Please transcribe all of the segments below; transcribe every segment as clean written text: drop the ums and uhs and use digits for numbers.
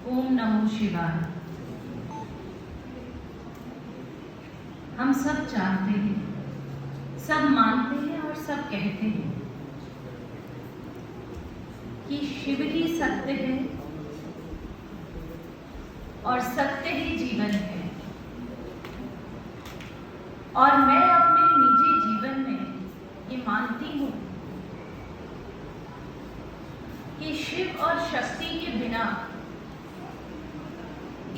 ओम नमो शिवाय। हम सब जानते हैं, सब मानते हैं और सब कहते हैं कि शिव ही सत्य है और सत्य ही जीवन है। और मैं अपने निजी जीवन में ये मानती हूँ कि शिव और शक्ति के बिना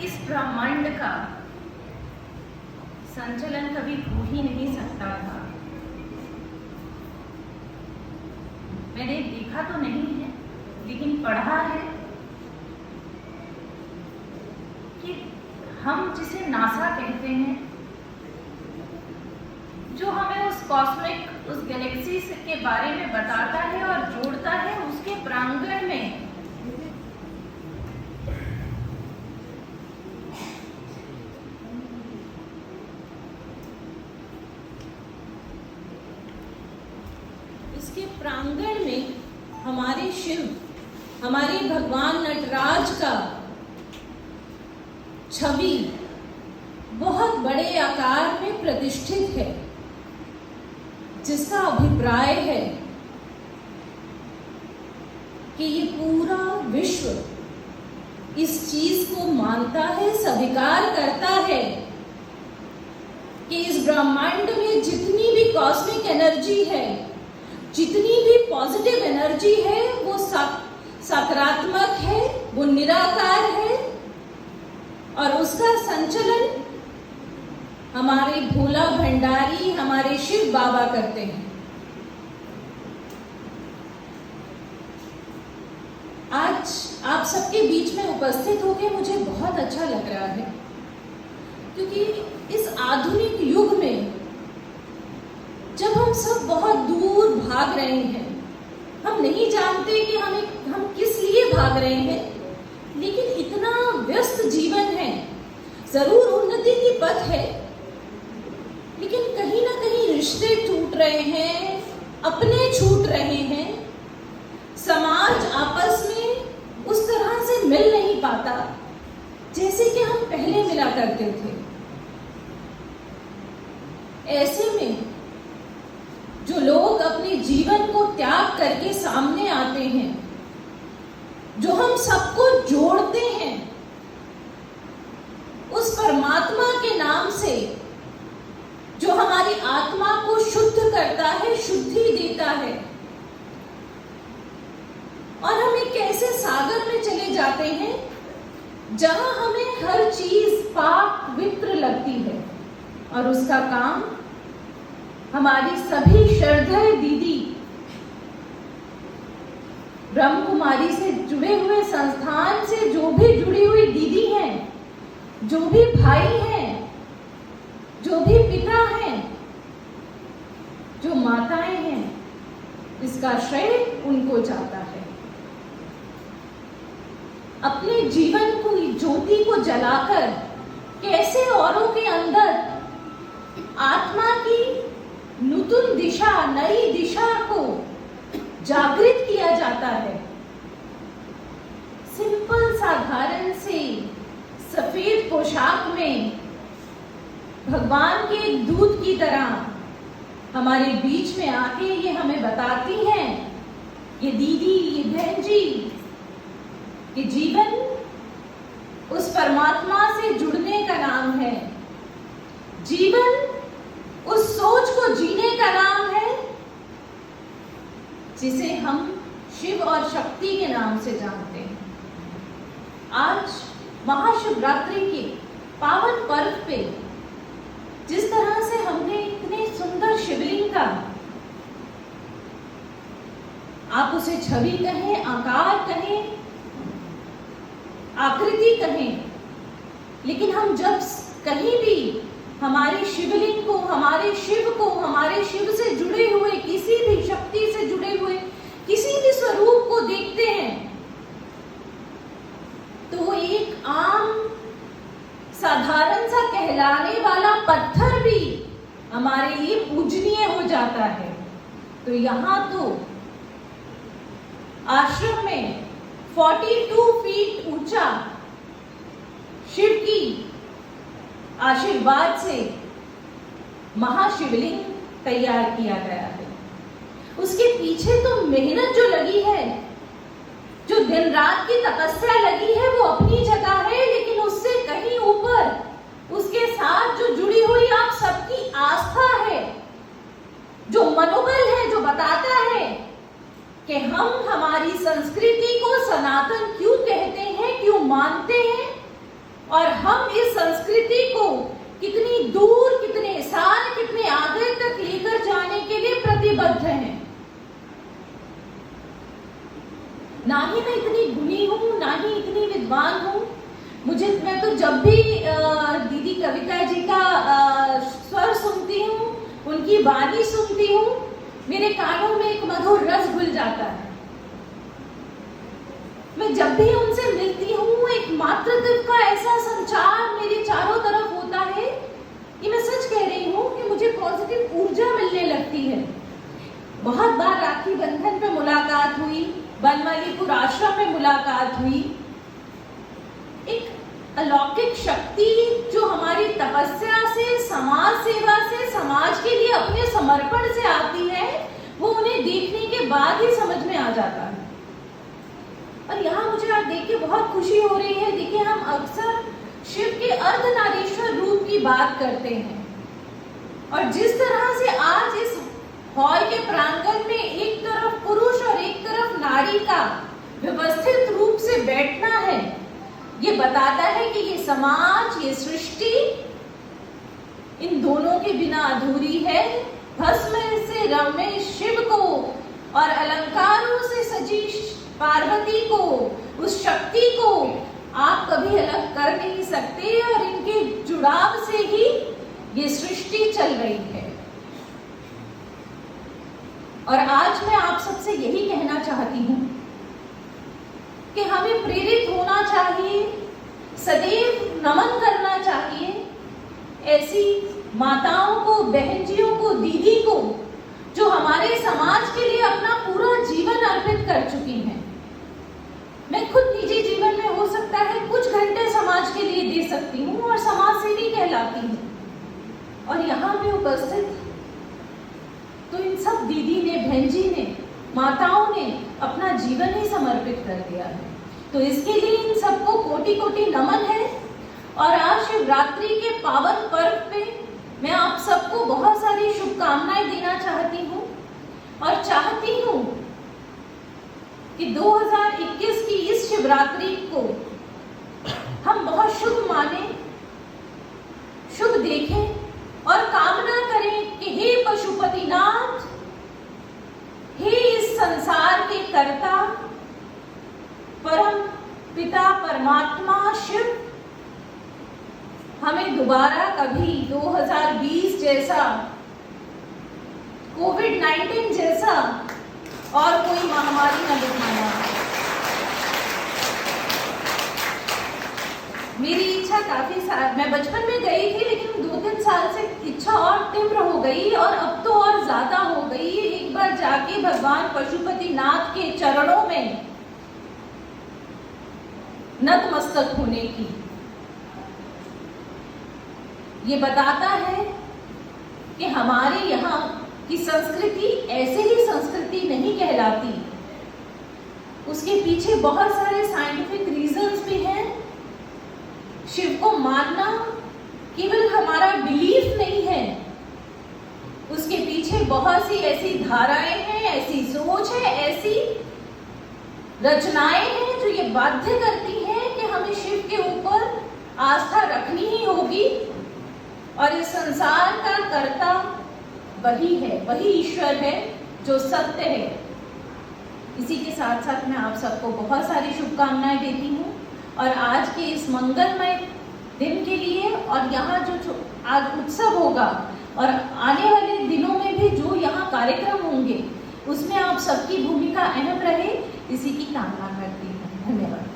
इस ब्रह्मांड का संचलन कभी हो ही नहीं सकता था। मैंने देखा तो नहीं है, लेकिन पढ़ा है कि हम जिसे नासा कहते हैं, जो हमें उस कॉस्मिक, उस गैलेक्सी के बारे में बताता है और जोड़ता है, उसके प्रांगण में प्रांगण में हमारे शिव, हमारे भगवान नटराज का छवि बहुत बड़े आकार में प्रतिष्ठित है, जिसका अभिप्राय है कि ये पूरा विश्व इस चीज को मानता है, स्वीकार करता है कि इस ब्रह्मांड में जितनी भी कॉस्मिक एनर्जी है, जितनी भी पॉजिटिव एनर्जी है, वो सकारात्मक है, वो निराकार है और उसका संचलन हमारे भोला भंडारी, हमारे शिव बाबा करते हैं। आज आप सबके बीच में उपस्थित होकर मुझे बहुत अच्छा लग रहा है, क्योंकि इस आधुनिक युग में जब हम सब बहुत दूर भाग रहे हैं, हम नहीं जानते कि हम किस लिए भाग रहे हैं, लेकिन इतना व्यस्त जीवन है। जरूर उन्नति की पथ है, लेकिन कहीं ना कहीं रिश्ते टूट रहे हैं, अपने छूट रहे हैं, समाज आपस में उस तरह से मिल नहीं पाता जैसे कि हम पहले मिला करते थे। ऐसे में जो लोग अपने जीवन को त्याग करके सामने आते हैं, जो हम सबको जोड़ते हैं, उस परमात्मा के नाम से, जो हमारी आत्मा को शुद्ध करता है, शुद्धि देता है, और हम एक ऐसे सागर में चले जाते हैं जहां हमें हर चीज पाक पवित्र लगती है, और उसका काम हमारी सभी श्रद्धेय दीदी, ब्रह्म कुमारी से जुड़े हुए संस्थान से जो भी जुड़ी हुई दीदी हैं, जो भी भाई हैं, जो भी पिता हैं, जो माताएं हैं, इसका श्रेय उनको जाता है। अपने जीवन को, ज्योति को जलाकर कैसे औरों के अंदर आत्मा की नूतन दिशा, नई दिशा को जागृत किया जाता है। सिंपल साधारण से सफेद पोशाक में भगवान के एक दूत की तरह हमारे बीच में आके ये हमें बताती हैं, ये दीदी, ये बहन जी, कि जीवन उस परमात्मा से जुड़ने का नाम है। जीवन उस सोच को जीने का नाम है जिसे हम शिव और शक्ति के नाम से जानते हैं। आज महाशिवरात्रि के पावन पर्व पे जिस तरह से हमने इतने सुंदर शिवलिंग का, आप उसे छवि कहें, आकार कहें, आकृति कहें, लेकिन हम जब कहीं भी हमारे शिवलिंग को, हमारे शिव को, हमारे शिव से जुड़े हुए, किसी भी शक्ति से जुड़े हुए किसी भी स्वरूप को देखते हैं, तो वो एक आम साधारण सा कहलाने वाला पत्थर भी हमारे लिए पूजनीय हो जाता है। तो यहाँ तो आश्रम में 42 फीट ऊंचा आशीर्वाद से महाशिवलिंग तैयार किया गया है। उसके पीछे तो मेहनत जो लगी है, जो दिन रात की तपस्या लगी है, वो अपनी जगह है, लेकिन उससे कहीं ऊपर उसके साथ जो जुड़ी हुई आप सबकी आस्था है, जो मनोबल है, जो बताता है कि हम हमारी संस्कृति को सनातन क्यों कहते हैं, क्यों मानते हैं, और हम इस संस्कृति को कितनी दूर, कितने साल, कितने आगे तक लेकर जाने के लिए प्रतिबद्ध हैं। ना ही मैं इतनी गुणी हूँ, ना ही इतनी विद्वान हूँ। मैं तो जब भी दीदी कविता जी का स्वर सुनती हूँ, उनकी वाणी सुनती हूँ, मेरे कानों में एक मधुर रस घुल जाता है। मैं जब भी उनसे मिलती हूँ, एक मातृत्व का ऐसा संचार मेरे चारों तरफ होता है कि मैं सच कह रही हूँ कि मुझे पॉजिटिव ऊर्जा मिलने लगती है। बहुत बार राखी बंधन पे मुलाकात हुई, बनमालीपुर आश्रम में मुलाकात हुई। एक अलौकिक शक्ति जो हमारी तपस्या से, समाज सेवा से, समाज के लिए अपने समर्पण से आती है, वो उन्हें देखने के बाद ही समझ में आ जाता है। और यहाँ मुझे आप देख के बहुत खुशी हो रही है। देखिए, हम अक्सर शिव के अर्धनारीश्वर रूप की बात करते हैं, और जिस तरह से आज इस हॉल के प्रांगण में एक तरफ पुरुष और एक तरफ नारी का व्यवस्थित रूप से बैठना है, ये बताता है कि ये समाज, ये सृष्टि इन दोनों के बिना अधूरी है। भस्म से रमे शिव को और अलंकारों से सजी पार्वती को, उस शक्ति को आप कभी अलग कर नहीं सकते, और इनके जुड़ाव से ही ये सृष्टि चल रही है। और आज मैं आप सबसे यही कहना चाहती हूँ कि हमें प्रेरित होना चाहिए, सदैव नमन करना चाहिए ऐसी माताओं को, बहनजियों को, दीदी को, जो हमारे समाज के लिए अपना पूरा जीवन अर्पित कर चुकी हैं। मैं खुद निजी जीवन में हो सकता है कुछ घंटे समाज के लिए दे सकती हूँ और समाज सेवी कहलाती हूँ, और यहाँ पे उपस्थित तो इन सब दीदी ने, बहन जी ने, माताओं ने अपना जीवन ही समर्पित कर दिया है। तो इसके लिए इन सबको कोटि कोटि नमन है। और आज शिवरात्रि के पावन पर्व पे मैं आप सबको बहुत सारी शुभकामनाएं देना चाहती हूँ, और चाहती हूँ कि 2021 की इस शिवरात्रि को हम बहुत शुभ माने, शुभ देखें, और कामना करें कि हे पशुपतिनाथ, हे इस संसार के कर्ता, परम पिता परमात्मा शिव, हमें दोबारा कभी 2020 जैसा, कोविड-19 जैसा और कोई महामारी न दिखाना। मेरी इच्छा काफी साल, मैं बचपन में गई थी, लेकिन 2-3 साल से इच्छा और तीव्र हो गई, और अब तो और ज्यादा हो गई, एक बार जाके भगवान पशुपतिनाथ के चरणों में नतमस्तक होने की। ये बताता है कि हमारे यहाँ की संस्कृति ऐसे ही संस्कृति नहीं कहलाती, उसके पीछे बहुत सारे साइंटिफिक रीजंस भी हैं। शिव को मानना केवल हमारा बिलीफ नहीं है, उसके पीछे बहुत सी ऐसी धाराएं हैं, ऐसी सोच है, ऐसी रचनाएं हैं जो ये बाध्य करती हैं कि हमें शिव के ऊपर आस्था रखनी ही होगी, और इस संसार का कर्ता वही है, वही ईश्वर है जो सत्य है। इसी के साथ साथ मैं आप सबको बहुत सारी शुभकामनाएं देती हूँ, और आज के इस मंगलमय दिन के लिए, और यहाँ जो आज उत्सव होगा और आने वाले दिनों में भी जो यहाँ कार्यक्रम होंगे, उसमें आप सबकी भूमिका अहम रहे, इसी की कामना करती हूँ। धन्यवाद।